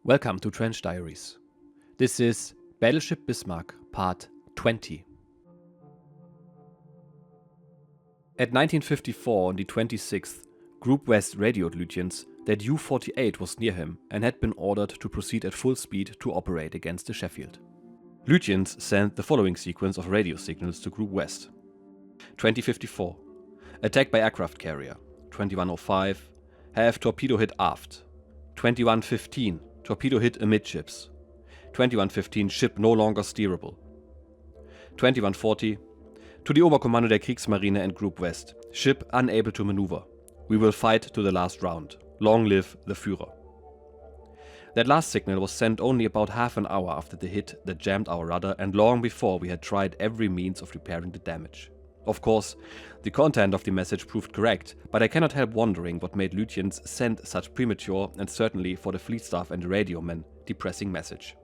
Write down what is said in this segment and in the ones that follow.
Welcome to Trench Diaries. This is Battleship Bismarck, Part 20. At 1954 on the 26th, Group West radioed Lutyens that U-48 was near him and had been ordered to proceed at full speed to operate against the Sheffield. Lutyens sent the following sequence of radio signals to Group West. 2054. Attack by aircraft carrier. 2105. Have torpedo hit aft. 2115. Torpedo hit amidships. 2115. Ship no longer steerable. 2140. To the Oberkommando der Kriegsmarine and Group West. Ship unable to maneuver. We will fight to the last round. Long live the Führer. That last signal was sent only about half an hour after the hit that jammed our rudder and long before we had tried every means of repairing the damage. Of course, the content of the message proved correct, but I cannot help wondering what made Lutyens send such premature and certainly for the fleet staff and the radio men depressing message.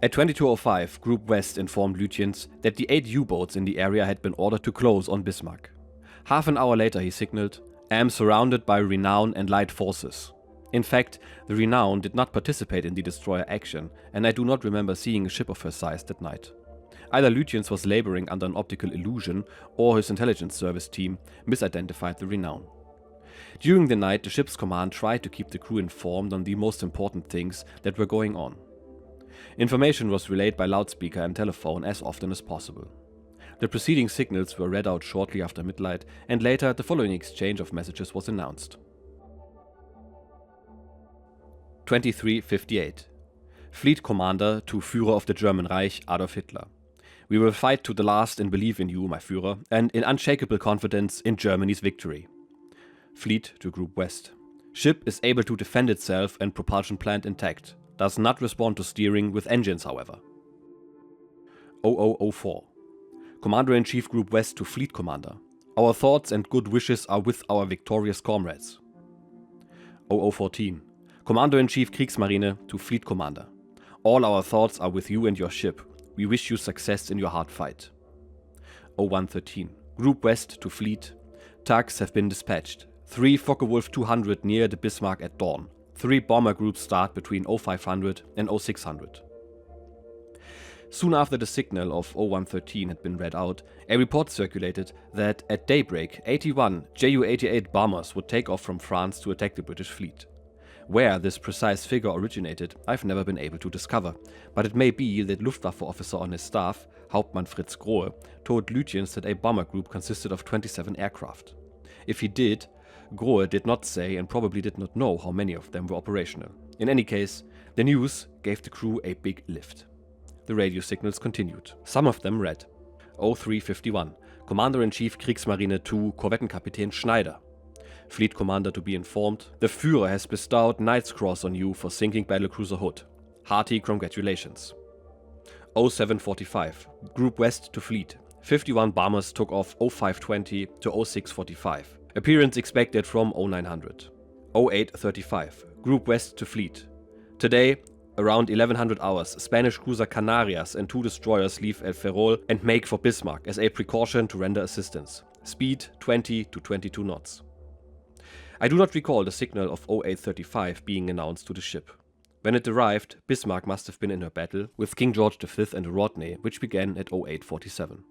At 22:05, Group West informed Lutyens that the 8 U-boats in the area had been ordered to close on Bismarck. Half an hour later he signaled, "Am surrounded by Renown and light forces." In fact, the Renown did not participate in the destroyer action, and I do not remember seeing a ship of her size that night. Either Lutyens was laboring under an optical illusion, or his intelligence service team misidentified the Renown. During the night, the ship's command tried to keep the crew informed on the most important things that were going on. Information was relayed by loudspeaker and telephone as often as possible. The preceding signals were read out shortly after midnight, and later the following exchange of messages was announced. 2358. Fleet Commander to Führer of the German Reich, Adolf Hitler. We will fight to the last and believe in you, my Führer, and in unshakable confidence in Germany's victory. Fleet to Group West. Ship is able to defend itself and propulsion plant intact. Does not respond to steering with engines, however. 0004. Commander-in-Chief Group West to Fleet Commander. Our thoughts and good wishes are with our victorious comrades. 0014. Commander-in-Chief Kriegsmarine to Fleet Commander. All our thoughts are with you and your ship. We wish you success in your hard fight. 0113. Group West to Fleet. Tugs have been dispatched. 3 Focke-Wulf 200 near the Bismarck at dawn. 3 bomber groups start between 0500 and 0600. Soon after the signal of 0113 had been read out, a report circulated that at daybreak 81 Ju-88 bombers would take off from France to attack the British fleet. Where this precise figure originated, I've never been able to discover, but it may be that Luftwaffe officer on his staff, Hauptmann Fritz Grohe, told Lutyens that a bomber group consisted of 27 aircraft. If he did, Grohe did not say and probably did not know how many of them were operational. In any case, the news gave the crew a big lift. The radio signals continued. Some of them read: 0351, Commander-in-Chief Kriegsmarine to Korvettenkapitän Schneider. Fleet Commander to be informed, the Führer has bestowed Knight's Cross on you for sinking battlecruiser Hood. Hearty congratulations. 0745, Group West to Fleet. 51 bombers took off 0520 to 0645. Appearance expected from 0900. 0835, Group West to Fleet. Today, around 1100 hours, Spanish cruiser Canarias and 2 destroyers leave El Ferrol and make for Bismarck as a precaution to render assistance. Speed 20 to 22 knots. I do not recall the signal of 0835 being announced to the ship. When it arrived, Bismarck must have been in her battle with King George V and the Rodney, which began at 0847.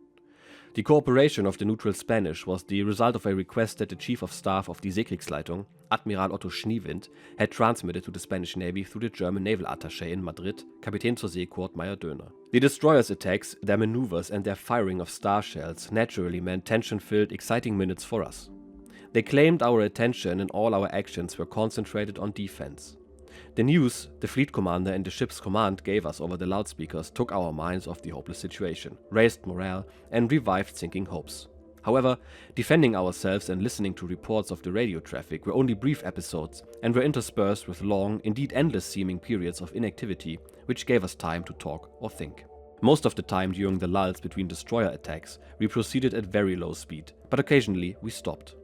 The cooperation of the neutral Spanish was the result of a request that the Chief of Staff of the Seekriegsleitung, Admiral Otto Schneewind, had transmitted to the Spanish Navy through the German naval attaché in Madrid, Kapitän zur See Kurt Meyer-Döner. The destroyers' attacks, their maneuvers and their firing of star shells naturally meant tension-filled, exciting minutes for us. They claimed our attention and all our actions were concentrated on defense. The news the fleet commander and the ship's command gave us over the loudspeakers took our minds off the hopeless situation, raised morale, and revived sinking hopes. However, defending ourselves and listening to reports of the radio traffic were only brief episodes and were interspersed with long, indeed endless seeming periods of inactivity, which gave us time to talk or think. Most of the time during the lulls between destroyer attacks, we proceeded at very low speed, but occasionally we stopped.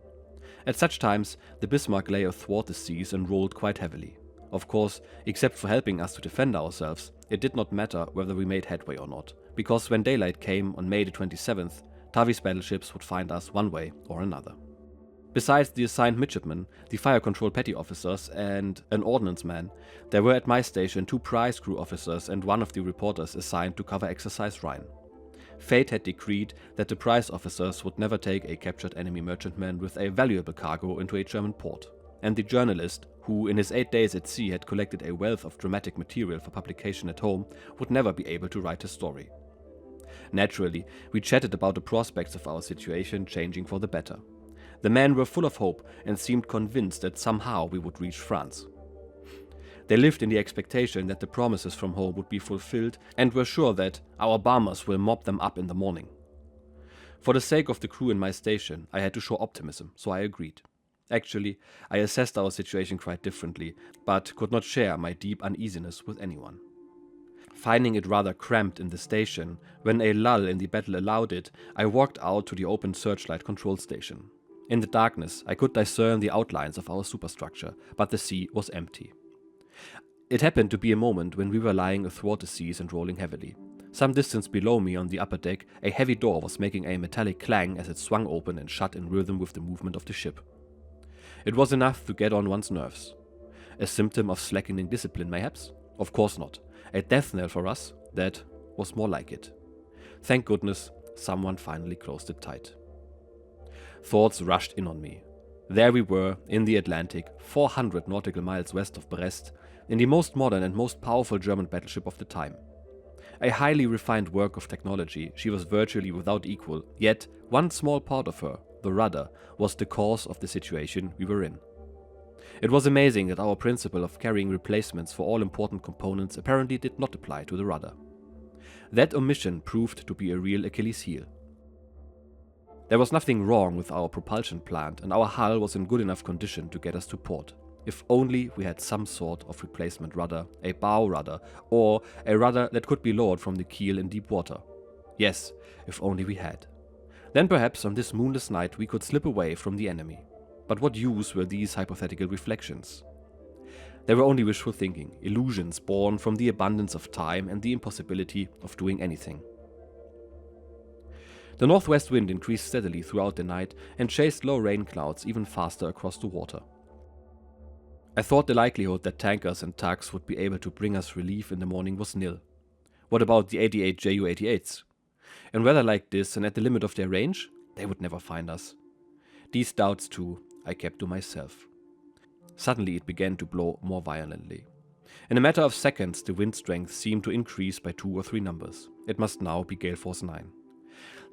At such times, the Bismarck lay athwart the seas and rolled quite heavily. Of course, except for helping us to defend ourselves, it did not matter whether we made headway or not, because when daylight came on May the 27th, Tavi's battleships would find us one way or another. Besides the assigned midshipmen, the fire control petty officers, and an ordnance man, there were at my station 2 prize crew officers and 1 of the reporters assigned to cover Exercise Rhine. Fate had decreed that the prize officers would never take a captured enemy merchantman with a valuable cargo into a German port, and the journalist, who in his 8 days at sea had collected a wealth of dramatic material for publication at home, would never be able to write his story. Naturally, we chatted about the prospects of our situation changing for the better. The men were full of hope and seemed convinced that somehow we would reach France. They lived in the expectation that the promises from home would be fulfilled and were sure that our bombers will mop them up in the morning. For the sake of the crew in my station, I had to show optimism, so I agreed. Actually, I assessed our situation quite differently, but could not share my deep uneasiness with anyone. Finding it rather cramped in the station, when a lull in the battle allowed it, I walked out to the open searchlight control station. In the darkness, I could discern the outlines of our superstructure, but the sea was empty. It happened to be a moment when we were lying athwart the seas and rolling heavily. Some distance below me on the upper deck, a heavy door was making a metallic clang as it swung open and shut in rhythm with the movement of the ship. It was enough to get on one's nerves. A symptom of slackening discipline, mayhaps? Of course not. A death knell for us? That was more like it. Thank goodness, someone finally closed it tight. Thoughts rushed in on me. There we were, in the Atlantic, 400 nautical miles west of Brest, in the most modern and most powerful German battleship of the time. A highly refined work of technology, she was virtually without equal, yet one small part of her, the rudder, was the cause of the situation we were in. It was amazing that our principle of carrying replacements for all important components apparently did not apply to the rudder. That omission proved to be a real Achilles heel. There was nothing wrong with our propulsion plant, and our hull was in good enough condition to get us to port. If only we had some sort of replacement rudder, a bow rudder, or a rudder that could be lowered from the keel in deep water. Yes, if only we had. Then perhaps on this moonless night we could slip away from the enemy. But what use were these hypothetical reflections? They were only wishful thinking, illusions born from the abundance of time and the impossibility of doing anything. The northwest wind increased steadily throughout the night and chased low rain clouds even faster across the water. I thought the likelihood that tankers and tugs would be able to bring us relief in the morning was nil. What about the 88 Ju-88s? In weather like this and at the limit of their range, they would never find us. These doubts too I kept to myself. Suddenly it began to blow more violently. In a matter of seconds the wind strength seemed to increase by 2 or 3 numbers. It must now be gale force 9.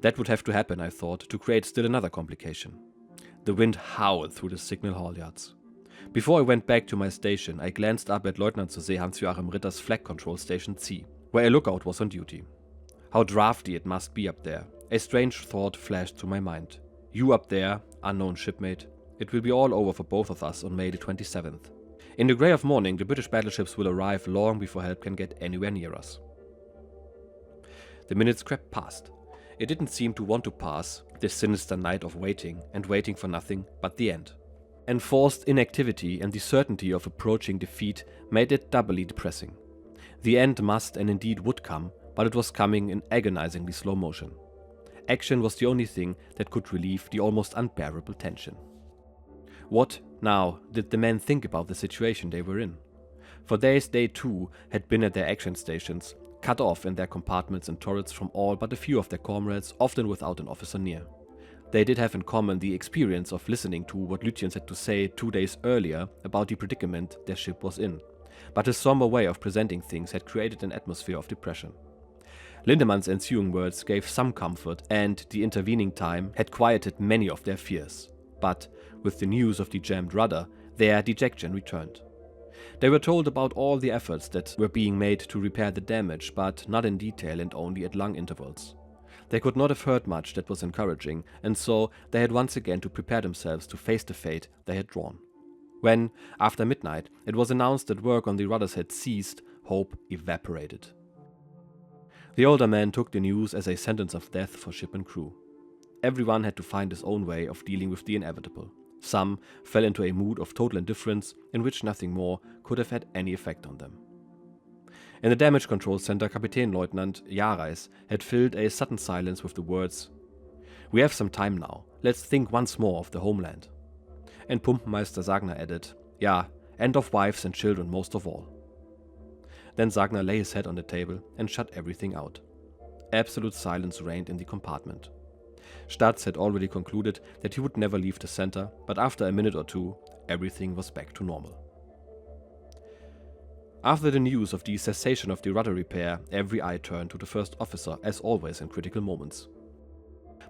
That would have to happen, I thought, to create still another complication. The wind howled through the signal halyards. Before I went back to my station, I glanced up at Lieutenant zur See Hans-Joachim Ritter's flag control station C, where a lookout was on duty. How drafty it must be up there. A strange thought flashed through my mind. You up there, unknown shipmate. It will be all over for both of us on May the 27th. In the grey of morning, the British battleships will arrive long before help can get anywhere near us. The minutes crept past. It didn't seem to want to pass, this sinister night of waiting, and waiting for nothing but the end. Enforced inactivity and the certainty of approaching defeat made it doubly depressing. The end must and indeed would come, but it was coming in agonizingly slow motion. Action was the only thing that could relieve the almost unbearable tension. What, now, did the men think about the situation they were in? For days they too had been at their action stations, cut off in their compartments and turrets from all but a few of their comrades, often without an officer near. They did have in common the experience of listening to what Lutyens had to say 2 days earlier about the predicament their ship was in. But his somber way of presenting things had created an atmosphere of depression. Lindemann's ensuing words gave some comfort, and the intervening time had quieted many of their fears. But, with the news of the jammed rudder, their dejection returned. They were told about all the efforts that were being made to repair the damage, but not in detail and only at long intervals. They could not have heard much that was encouraging, and so they had once again to prepare themselves to face the fate they had drawn. When, after midnight, it was announced that work on the rudders had ceased, hope evaporated. The older man took the news as a sentence of death for ship and crew. Everyone had to find his own way of dealing with the inevitable. Some fell into a mood of total indifference in which nothing more could have had any effect on them. In the damage control center, Kapitänleutnant Diaries had filled a sudden silence with the words, "We have some time now. Let's think once more of the homeland." and Pumpenmeister Sagner added, "Yeah, and of wives and children most of all." Then Sagner lay his head on the table and shut everything out. Absolute silence reigned in the compartment. Statz had already concluded that he would never leave the center, but after a minute or two, everything was back to normal. After the news of the cessation of the rudder repair, every eye turned to the first officer, as always in critical moments.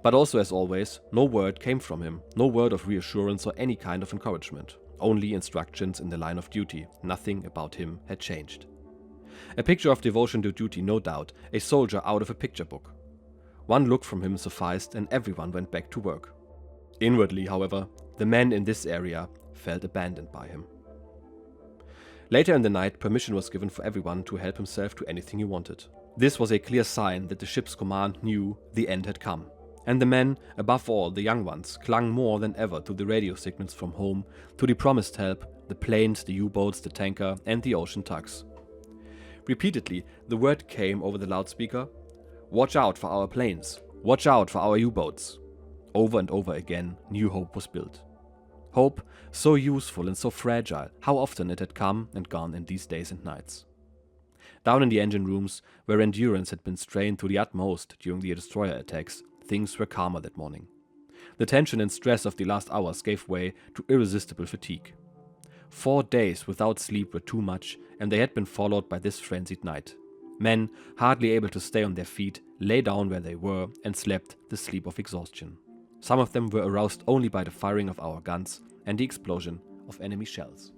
But also as always, no word came from him, no word of reassurance or any kind of encouragement. Only instructions in the line of duty. Nothing about him had changed. A picture of devotion to duty, no doubt, a soldier out of a picture book. One look from him sufficed and everyone went back to work. Inwardly, however, the men in this area felt abandoned by him. Later in the night, permission was given for everyone to help himself to anything he wanted. This was a clear sign that the ship's command knew the end had come. And the men, above all the young ones, clung more than ever to the radio signals from home, to the promised help, the planes, the U-boats, the tanker, and the ocean tugs. Repeatedly, the word came over the loudspeaker, "Watch out for our planes! Watch out for our U-boats!" Over and over again, new hope was built. Hope, so useful and so fragile, how often it had come and gone in these days and nights. Down in the engine rooms, where endurance had been strained to the utmost during the destroyer attacks, things were calmer that morning. The tension and stress of the last hours gave way to irresistible fatigue. 4 days without sleep were too much, and they had been followed by this frenzied night. Men, hardly able to stay on their feet, lay down where they were and slept the sleep of exhaustion. Some of them were aroused only by the firing of our guns and the explosion of enemy shells.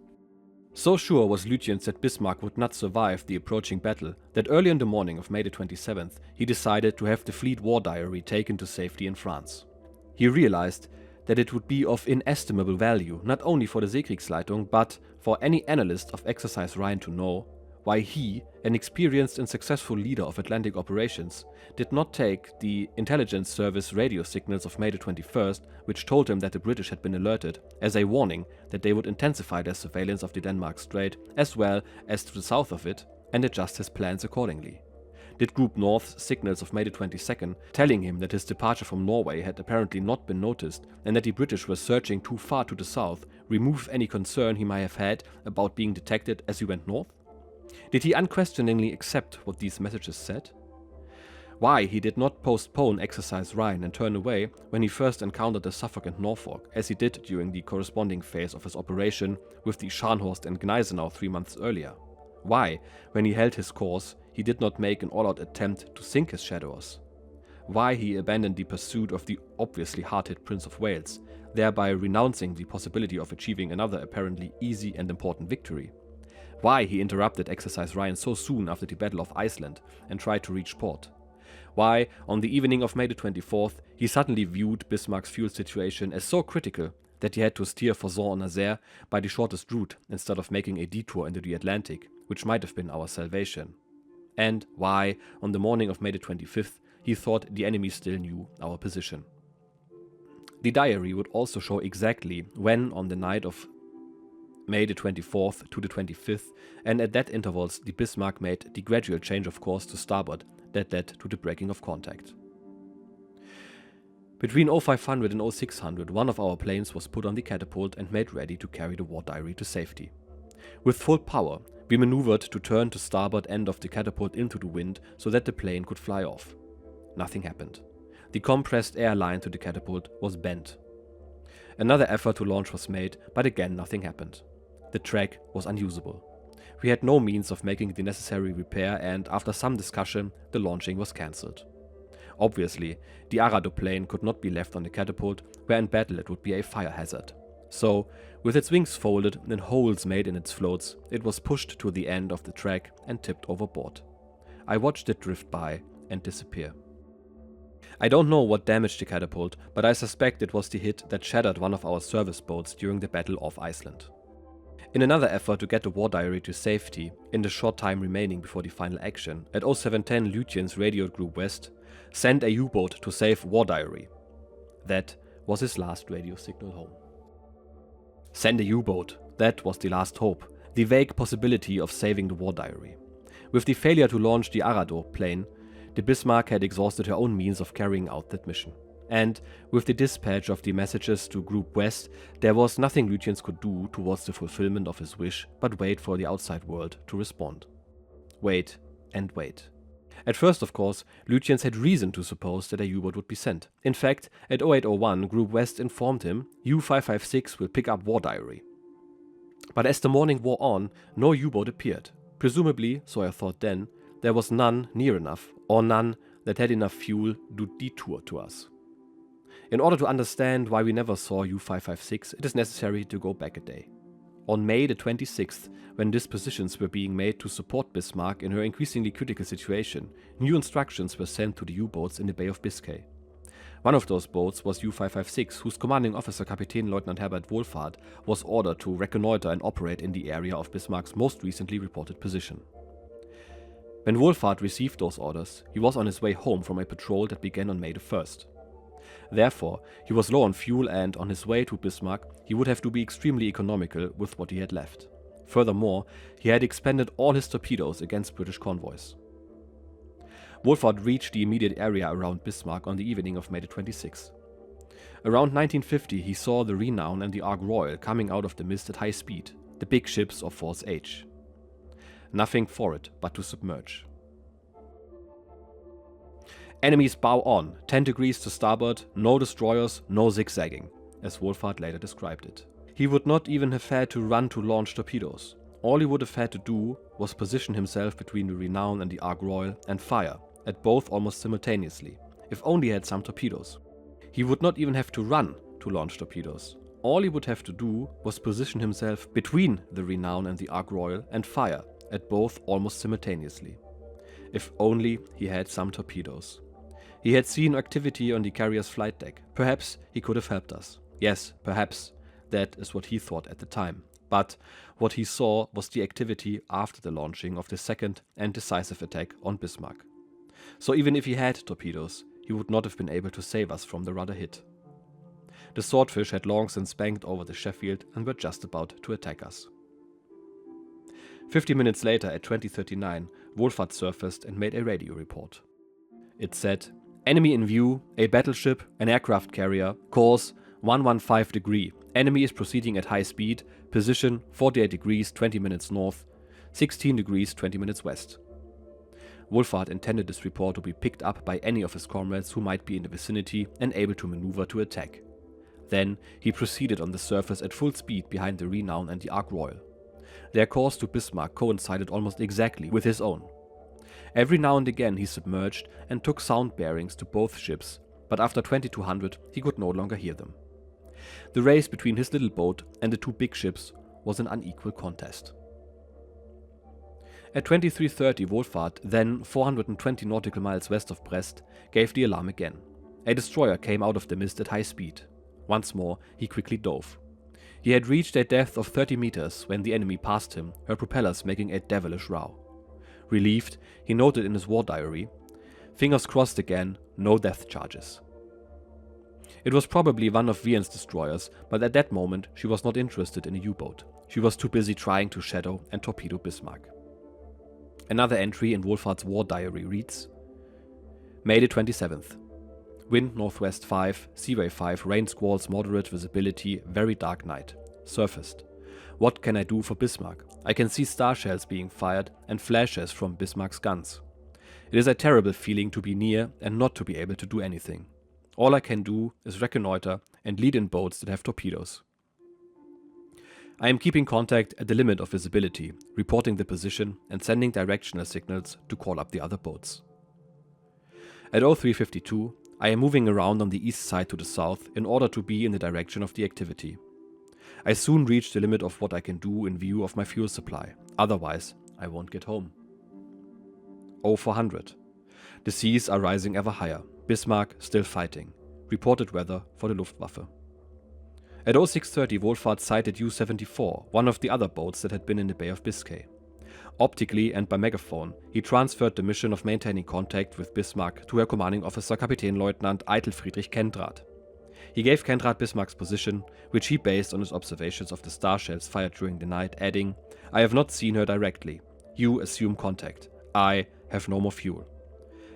So sure was Lutyens that Bismarck would not survive the approaching battle that early in the morning of May the 27th he decided to have the fleet war diary taken to safety in France. He realized that it would be of inestimable value not only for the Seekriegsleitung but for any analyst of Exercise Rhine to know why he, an experienced and successful leader of Atlantic operations, did not take the intelligence service radio signals of May the 21st, which told him that the British had been alerted, as a warning that they would intensify their surveillance of the Denmark Strait as well as to the south of it, and adjust his plans accordingly. Did Group North's signals of May the 22nd, telling him that his departure from Norway had apparently not been noticed and that the British were searching too far to the south, remove any concern he might have had about being detected as he went north? Did he unquestioningly accept what these messages said? Why he did not postpone Exercise Rhine and turn away when he first encountered the Suffolk and Norfolk, as he did during the corresponding phase of his operation with the Scharnhorst and Gneisenau 3 months earlier? Why, when he held his course, he did not make an all-out attempt to sink his shadows? Why he abandoned the pursuit of the obviously hard-hit Prince of Wales, thereby renouncing the possibility of achieving another apparently easy and important victory? Why he interrupted Exercise Rhine so soon after the Battle of Iceland and tried to reach port? Why, on the evening of May the 24th, he suddenly viewed Bismarck's fuel situation as so critical that he had to steer for Saint-Nazaire by the shortest route instead of making a detour into the Atlantic, which might have been our salvation. And why, on the morning of May the 25th, he thought the enemy still knew our position. The diary would also show exactly when, on the night of May the 24th to the 25th, and at that intervals the Bismarck made the gradual change of course to starboard that led to the breaking of contact. Between 0500 and 0600, one of our planes was put on the catapult and made ready to carry the war diary to safety. With full power, we maneuvered to turn the starboard end of the catapult into the wind so that the plane could fly off. Nothing happened. The compressed air line to the catapult was bent. Another effort to launch was made, but again nothing happened. The track was unusable. We had no means of making the necessary repair, and after some discussion, the launching was cancelled. Obviously, the Arado plane could not be left on the catapult, where in battle it would be a fire hazard. So, with its wings folded and holes made in its floats, it was pushed to the end of the track and tipped overboard. I watched it drift by and disappear. I don't know what damaged the catapult, but I suspect it was the hit that shattered one of our service boats during the Battle of Iceland. In another effort to get the war diary to safety, in the short time remaining before the final action, at 0710 Lutyens radioed Group West, "Send a U-boat to save war diary." That was his last radio signal home. Send a U-boat, that was the last hope, the vague possibility of saving the war diary. With the failure to launch the Arado plane, the Bismarck had exhausted her own means of carrying out that mission. And with the dispatch of the messages to Group West, there was nothing Lutyens could do towards the fulfillment of his wish but wait for the outside world to respond. Wait and wait. At first, of course, Lutyens had reason to suppose that a U-boat would be sent. In fact, at 0801, Group West informed him U-556 will pick up war diary. But as the morning wore on, no U-boat appeared. Presumably, so I thought then, there was none near enough, or none that had enough fuel to detour to us. In order to understand why we never saw U-556, it is necessary to go back a day. On May the 26th, when dispositions were being made to support Bismarck in her increasingly critical situation, new instructions were sent to the U-boats in the Bay of Biscay. One of those boats was U-556, whose commanding officer Kapitänleutnant Herbert Wohlfahrt was ordered to reconnoiter and operate in the area of Bismarck's most recently reported position. When Wohlfahrt received those orders, he was on his way home from a patrol that began on May the 1st. Therefore, he was low on fuel and, on his way to Bismarck, he would have to be extremely economical with what he had left. Furthermore, he had expended all his torpedoes against British convoys. Wohlfahrt reached the immediate area around Bismarck on the evening of May the 26th. Around 1950, he saw the Renown and the Ark Royal coming out of the mist at high speed, the big ships of Force H. Nothing for it but to submerge. Enemies bow on, 10 degrees to starboard, no destroyers, no zigzagging, as Wohlfahrt later described it. He would not even have had to run to launch torpedoes. All he would have had to do was position himself between the Renown and the Ark Royal and fire, at both almost simultaneously, if only he had some torpedoes. He would not even have to run to launch torpedoes. All he would have to do was position himself between the Renown and the Ark Royal and fire, at both almost simultaneously. If only he had some torpedoes. He had seen activity on the carrier's flight deck. Perhaps he could have helped us. Yes, perhaps. That is what he thought at the time. But what he saw was the activity after the launching of the second and decisive attack on Bismarck. So even if he had torpedoes, he would not have been able to save us from the rudder hit. The Swordfish had long since banked over the Sheffield and were just about to attack us. 50 minutes later, at 20:39, Wohlfahrt surfaced and made a radio report. It said, "Enemy in view, a battleship, an aircraft carrier, course 115 degree. Enemy is proceeding at high speed, position 48 degrees 20 minutes north, 16 degrees 20 minutes west." Wohlfahrt intended this report to be picked up by any of his comrades who might be in the vicinity and able to maneuver to attack. Then he proceeded on the surface at full speed behind the Renown and the Ark Royal. Their course to Bismarck coincided almost exactly with his own. Every now and again he submerged and took sound bearings to both ships, but after 2200 he could no longer hear them. The race between his little boat and the two big ships was an unequal contest. At 23:30 Wohlfahrt, then 420 nautical miles west of Brest, gave the alarm again. A destroyer came out of the mist at high speed. Once more he quickly dove. He had reached a depth of 30 meters when the enemy passed him, her propellers making a devilish row. Relieved, he noted in his war diary, "Fingers crossed again, no death charges." It was probably one of Wien's destroyers, but at that moment she was not interested in a U-boat. She was too busy trying to shadow and torpedo Bismarck. Another entry in Wohlfahrt's war diary reads, May the 27th. Wind northwest 5, seaway 5, rain squalls, moderate visibility, very dark night. Surfaced. What can I do for Bismarck? I can see star shells being fired and flashes from Bismarck's guns. It is a terrible feeling to be near and not to be able to do anything. All I can do is reconnoiter and lead in boats that have torpedoes. I am keeping contact at the limit of visibility, reporting the position and sending directional signals to call up the other boats. At 03:52, I am moving around on the east side to the south in order to be in the direction of the activity. I soon reach the limit of what I can do in view of my fuel supply, otherwise I won't get home. 0400. The seas are rising ever higher, Bismarck still fighting. Reported weather for the Luftwaffe. At 06:30 Wohlfahrt sighted U-74, one of the other boats that had been in the Bay of Biscay. Optically and by megaphone, he transferred the mission of maintaining contact with Bismarck to her commanding officer Kapitänleutnant Eitel Friedrich Kendrath. He gave Kendrath Bismarck's position, which he based on his observations of the star shells fired during the night, adding, I have not seen her directly. You assume contact. I have no more fuel.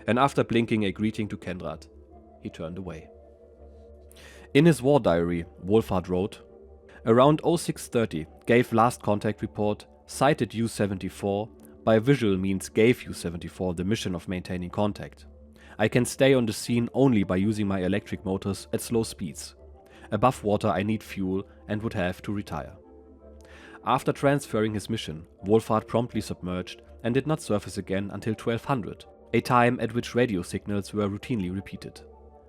And after blinking a greeting to Kendrath, he turned away. In his war diary, Wolfhard wrote, "Around 0630 gave last contact report, sighted U-74, by visual means gave U-74 the mission of maintaining contact. I can stay on the scene only by using my electric motors at slow speeds. Above water I need fuel and would have to retire." After transferring his mission, Wolfhard promptly submerged and did not surface again until 1200, a time at which radio signals were routinely repeated.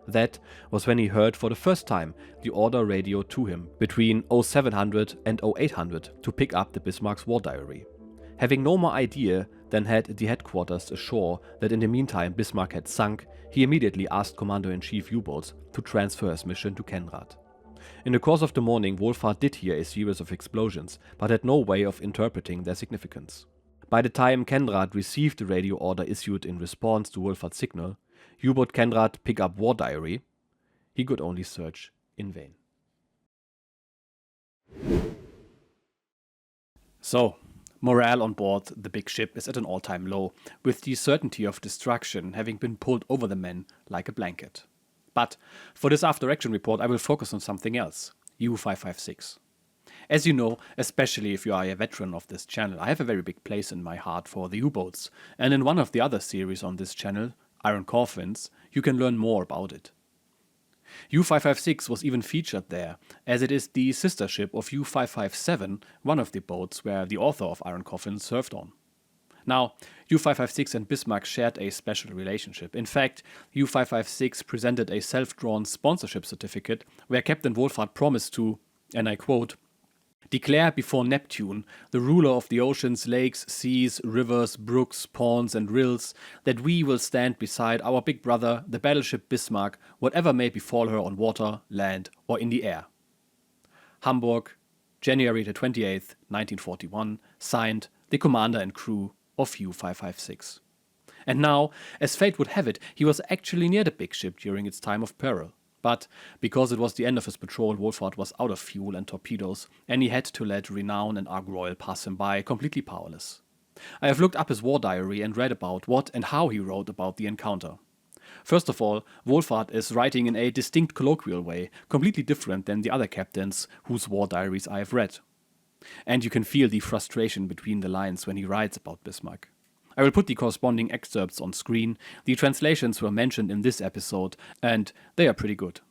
That was when he heard for the first time the order radioed to him between 0700 and 0800 to pick up the Bismarck's war diary. Having no more idea than had the headquarters ashore that in the meantime Bismarck had sunk, he immediately asked Commander-in-Chief U-boats to transfer his mission to Kenrath. In the course of the morning, Wolfhard did hear a series of explosions, but had no way of interpreting their significance. By the time Kenrath received the radio order issued in response to Wolfhard's signal, U-boat Kenrath pick up war diary, he could only search in vain. So, morale on board the big ship is at an all-time low, with the certainty of destruction having been pulled over the men like a blanket. But for this after-action report I will focus on something else, U-556. As you know, especially if you are a veteran of this channel, I have a very big place in my heart for the U-boats, and in one of the other series on this channel, Iron Coffins, you can learn more about it. U-556 was even featured there, as it is the sister ship of U-557, one of the boats where the author of Iron Coffins served on. Now, U-556 and Bismarck shared a special relationship. In fact, U-556 presented a self-drawn sponsorship certificate where Captain Wolfhard promised to, and I quote, "declare before Neptune, the ruler of the oceans, lakes, seas, rivers, brooks, ponds and rills, that we will stand beside our big brother, the battleship Bismarck, whatever may befall her on water, land or in the air." Hamburg, January the 28th, 1941, signed the commander and crew of U-556. And now, as fate would have it, he was actually near the big ship during its time of peril. But because it was the end of his patrol, Wolfhard was out of fuel and torpedoes, and he had to let Renown and Ark Royal pass him by, completely powerless. I have looked up his war diary and read about what and how he wrote about the encounter. First of all, Wolfhard is writing in a distinct colloquial way, completely different than the other captains whose war diaries I have read. And you can feel the frustration between the lines when he writes about Bismarck. I will put the corresponding excerpts on screen. The translations were mentioned in this episode, and they are pretty good.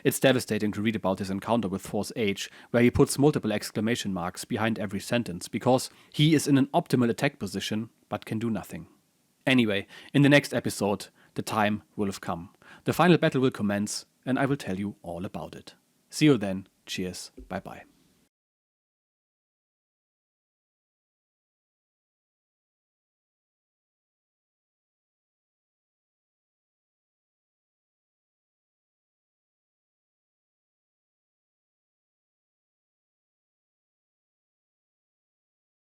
It's devastating to read about his encounter with Force H, where he puts multiple exclamation marks behind every sentence, because he is in an optimal attack position, but can do nothing. Anyway, in the next episode, the time will have come. The final battle will commence, and I will tell you all about it. See you then. Cheers. Bye bye.